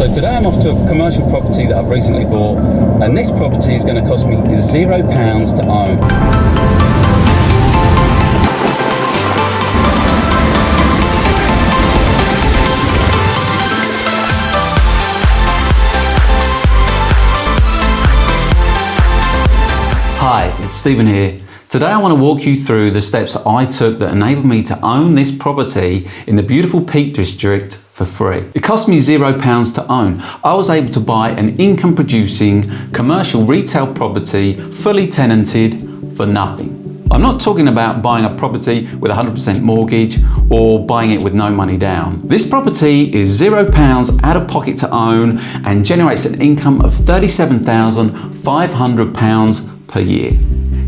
So today I'm off to a commercial property that I've recently bought, and this property is going to cost me £0 to own. Hi, it's Stephen here. Today I want to walk you through the steps that I took that enabled me to own this property in the beautiful Peak District for free. It cost me £0 to own. I was able to buy an income producing commercial retail property fully tenanted for nothing. I'm not talking about buying a property with 100% mortgage or buying it with no money down. This property is £0 out of pocket to own and generates an income of £37,500 per year.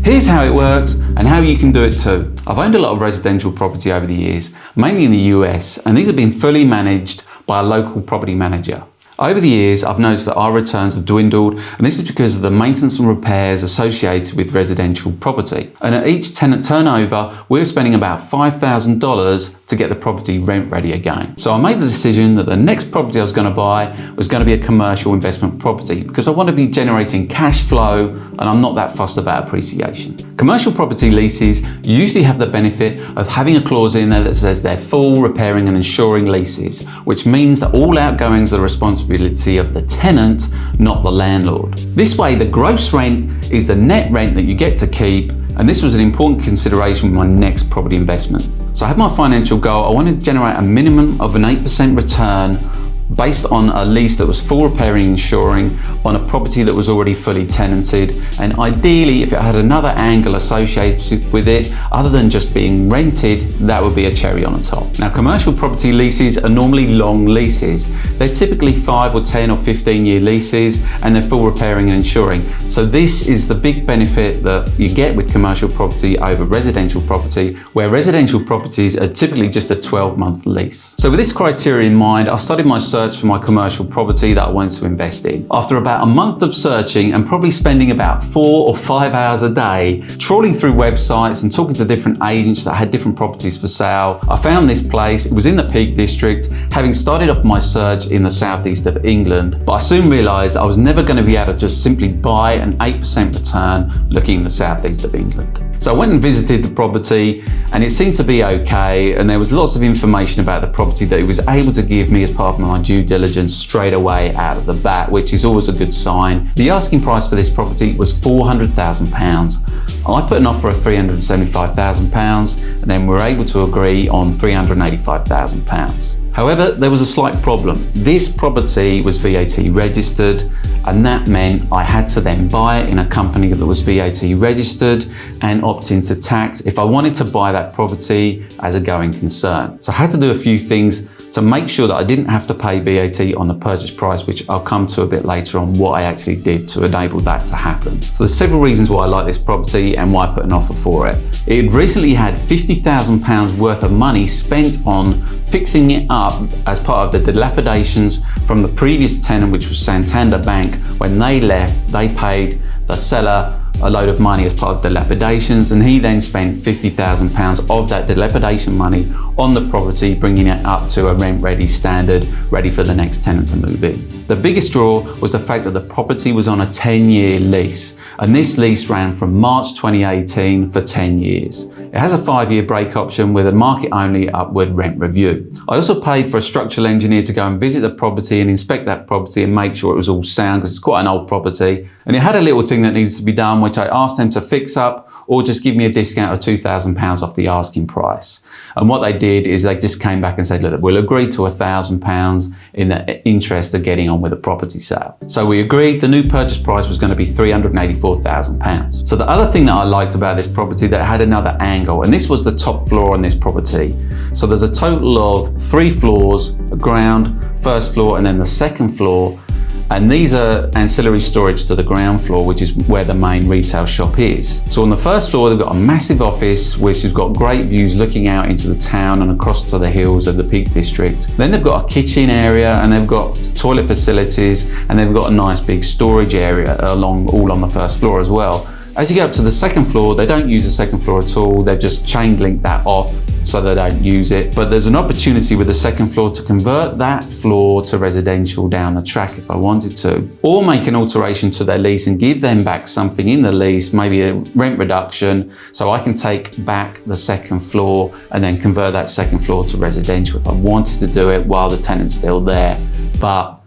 Here's how it works and how you can do it too. I've owned a lot of residential property over the years, mainly in the US, and these have been fully managed by a local property manager. Over the years, I've noticed that our returns have dwindled, and this is because of the maintenance and repairs associated with residential property. And at each tenant turnover, we're spending about $5,000 to get the property rent ready again. So I made the decision that the next property I was going to buy was going to be a commercial investment property because I want to be generating cash flow and I'm not that fussed about appreciation. Commercial property leases usually have the benefit of having a clause in there that says they're full repairing and insuring leases, which means that all outgoings are the responsibility of the tenant, not the landlord. This way, the gross rent is the net rent that you get to keep, and this was an important consideration with my next property investment. So I had my financial goal. I wanted to generate a minimum of an 8% return based on a lease that was full repairing and insuring on a property that was already fully tenanted, and ideally if it had another angle associated with it other than just being rented, that would be a cherry on the top. Now, commercial property leases are normally long leases. They're typically 5 or 10 or 15 year leases, and they're full repairing and insuring. So this is the big benefit that you get with commercial property over residential property, where residential properties are typically just a 12-month lease. So with this criteria in mind, I started my search for my commercial property that I wanted to invest in. After about a month of searching and probably spending about 4 or 5 hours a day trawling through websites and talking to different agents that had different properties for sale, I found this place. It was in the Peak District, having started off my search in the southeast of England, but I soon realised I was never going to be able to just simply buy an 8% return looking in the southeast of England. So I went and visited the property, and it seemed to be okay, and there was lots of information about the property that it was able to give me as part of my due diligence straight away out of the bat, which is always a good sign. The asking price for this property was £400,000. I put an offer of £375,000, and then we were able to agree on £385,000. However, there was a slight problem. This property was VAT registered, and that meant I had to then buy it in a company that was VAT registered and opt into tax if I wanted to buy that property as a going concern. So I had to do a few things to make sure that I didn't have to pay VAT on the purchase price, which I'll come to a bit later on what I actually did to enable that to happen. So there's several reasons why I like this property and why I put an offer for it. It recently had £50,000 worth of money spent on fixing it up as part of the dilapidations from the previous tenant, which was Santander Bank. When they left, they paid the seller a load of money as part of dilapidations, and he then spent £50,000 of that dilapidation money on the property, bringing it up to a rent-ready standard, ready for the next tenant to move in. The biggest draw was the fact that the property was on a 10-year lease, and this lease ran from March 2018 for 10 years. It has a 5-year break option with a market-only upward rent review. I also paid for a structural engineer to go and visit the property and inspect that property and make sure it was all sound, because it's quite an old property. And it had a little thing that needs to be done, which I asked them to fix up or just give me a discount of £2,000 off the asking price. And what they did is they just came back and said, look, we'll agree to £1,000 in the interest of getting on with the property sale. So we agreed. The new purchase price was going to be £384,000. So the other thing that I liked about this property, that it had another angle, and this was the top floor on this property. So there's a total of 3 floors, a ground, first floor, and then the second floor. And these are ancillary storage to the ground floor, which is where the main retail shop is. So on the first floor, they've got a massive office, which has got great views looking out into the town and across to the hills of the Peak District. Then they've got a kitchen area, and they've got toilet facilities, and they've got a nice big storage area all on the first floor as well. As you go up to the second floor, they don't use the second floor at all. They've just chain linked that off so they don't use it. But there's an opportunity with the second floor to convert that floor to residential down the track if I wanted to, or make an alteration to their lease and give them back something in the lease, maybe a rent reduction, so I can take back the second floor and then convert that second floor to residential if I wanted to do it while the tenant's still there. But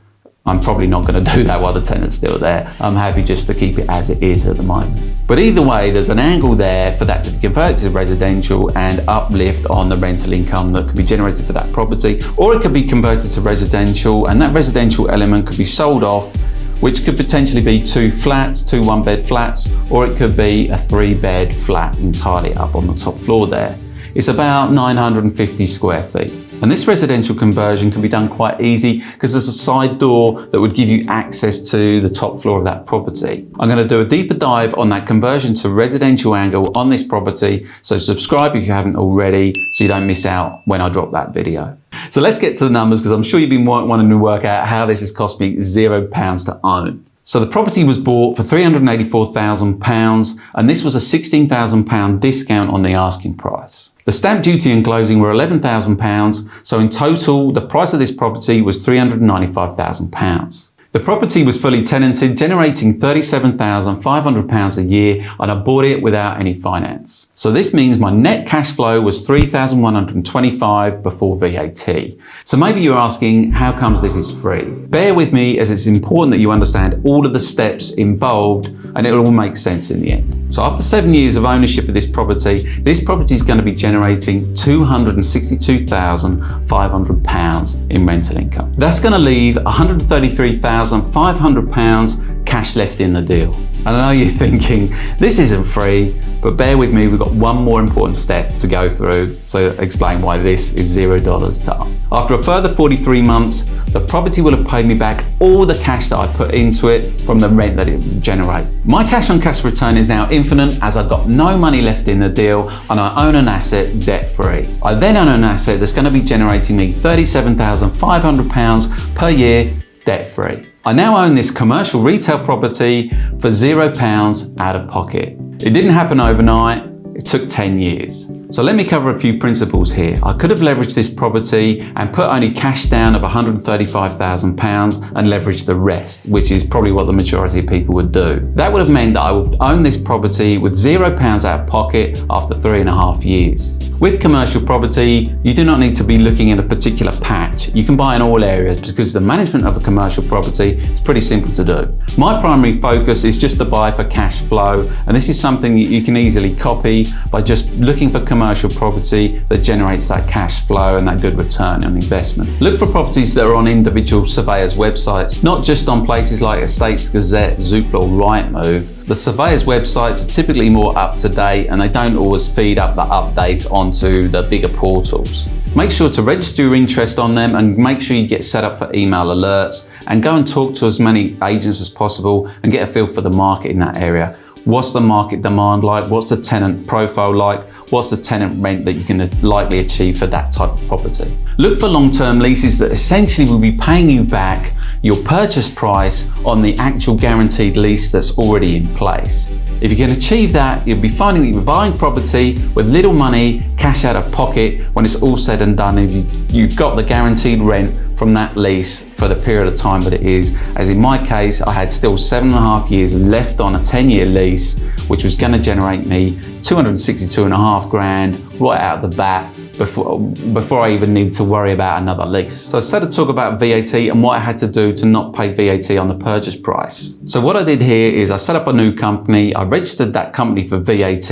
I'm probably not going to do that while the tenant's still there. I'm happy just to keep it as it is at the moment. But either way, there's an angle there for that to be converted to residential and uplift on the rental income that could be generated for that property, or it could be converted to residential and that residential element could be sold off, which could potentially be 2 flats, 2 one-bed flats, or it could be a 3-bed flat entirely up on the top floor there. It's about 950 square feet. And this residential conversion can be done quite easy because there's a side door that would give you access to the top floor of that property. I'm going to do a deeper dive on that conversion to residential angle on this property, so subscribe if you haven't already so you don't miss out when I drop that video. So let's get to the numbers, because I'm sure you've been wanting to work out how this has cost me £0 to own. So the property was bought for £384,000 and this was a £16,000 discount on the asking price. The stamp duty and closing were £11,000, so in total the price of this property was £395,000. The property was fully tenanted, generating £37,500 a year, and I bought it without any finance. So this means my net cash flow was £3,125 before VAT. So maybe you're asking, how comes this is free? Bear with me, as it's important that you understand all of the steps involved and it will all make sense in the end. So after 7 years of ownership of this property is going to be generating £262,500 in rental income. That's going to leave £133,500 cash left in the deal. And I know you're thinking, this isn't free, but bear with me, we've got one more important step to go through, so explain why this is $0 to own. After a further 43 months, the property will have paid me back all the cash that I put into it from the rent that it will generate. My cash on cash return is now infinite, as I've got no money left in the deal and I own an asset debt free. I then own an asset that's going to be generating me £37,500 per year debt free. I now own this commercial retail property for £0 out of pocket. It didn't happen overnight, it took 10 years. So let me cover a few principles here. I could have leveraged this property and put only cash down of £135,000 and leveraged the rest, which is probably what the majority of people would do. That would have meant that I would own this property with £0 out of pocket after 3.5 years. With commercial property, you do not need to be looking at a particular patch. You can buy in all areas because the management of a commercial property is pretty simple to do. My primary focus is just to buy for cash flow, and this is something that you can easily copy by just looking for commercial property that generates that cash flow and that good return on investment. Look for properties that are on individual surveyors' websites, not just on places like Estates Gazette, Zoopla or Rightmove. The surveyors' websites are typically more up to date and they don't always feed up the updates onto the bigger portals. Make sure to register your interest on them and make sure you get set up for email alerts, and go and talk to as many agents as possible and get a feel for the market in that area. What's the market demand like? What's the tenant profile like? What's the tenant rent that you can likely achieve for that type of property? Look for long-term leases that essentially will be paying you back your purchase price on the actual guaranteed lease that's already in place. If you can achieve that, you'll be finding that you're buying property with little money, cash out of pocket when it's all said and done. If you've got the guaranteed rent from that lease for the period of time that it is. As in my case, I had still 7.5 years left on a 10-year lease, which was going to generate me $262,500 right out of the bat before I even need to worry about another lease. So I started to talk about VAT and what I had to do to not pay VAT on the purchase price. So what I did here is I set up a new company, I registered that company for VAT,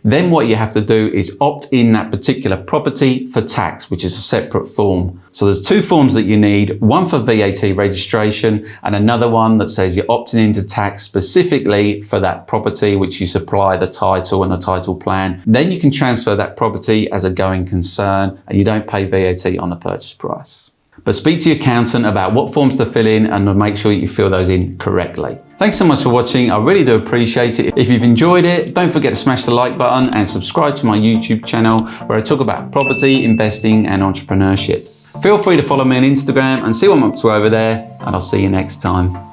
then what you have to do is opt in that particular property for tax, which is a separate form. So there's 2 forms that you need, one for VAT registration and another one that says you're opting into tax specifically for that property, which you supply the title and the title plan. Then you can transfer that property as a going concern and you don't pay VAT on the purchase price. But speak to your accountant about what forms to fill in and make sure you fill those in correctly. Thanks so much for watching. I really do appreciate it. If you've enjoyed it, don't forget to smash the like button and subscribe to my YouTube channel where I talk about property, investing and entrepreneurship. Feel free to follow me on Instagram and see what I'm up to over there, and I'll see you next time.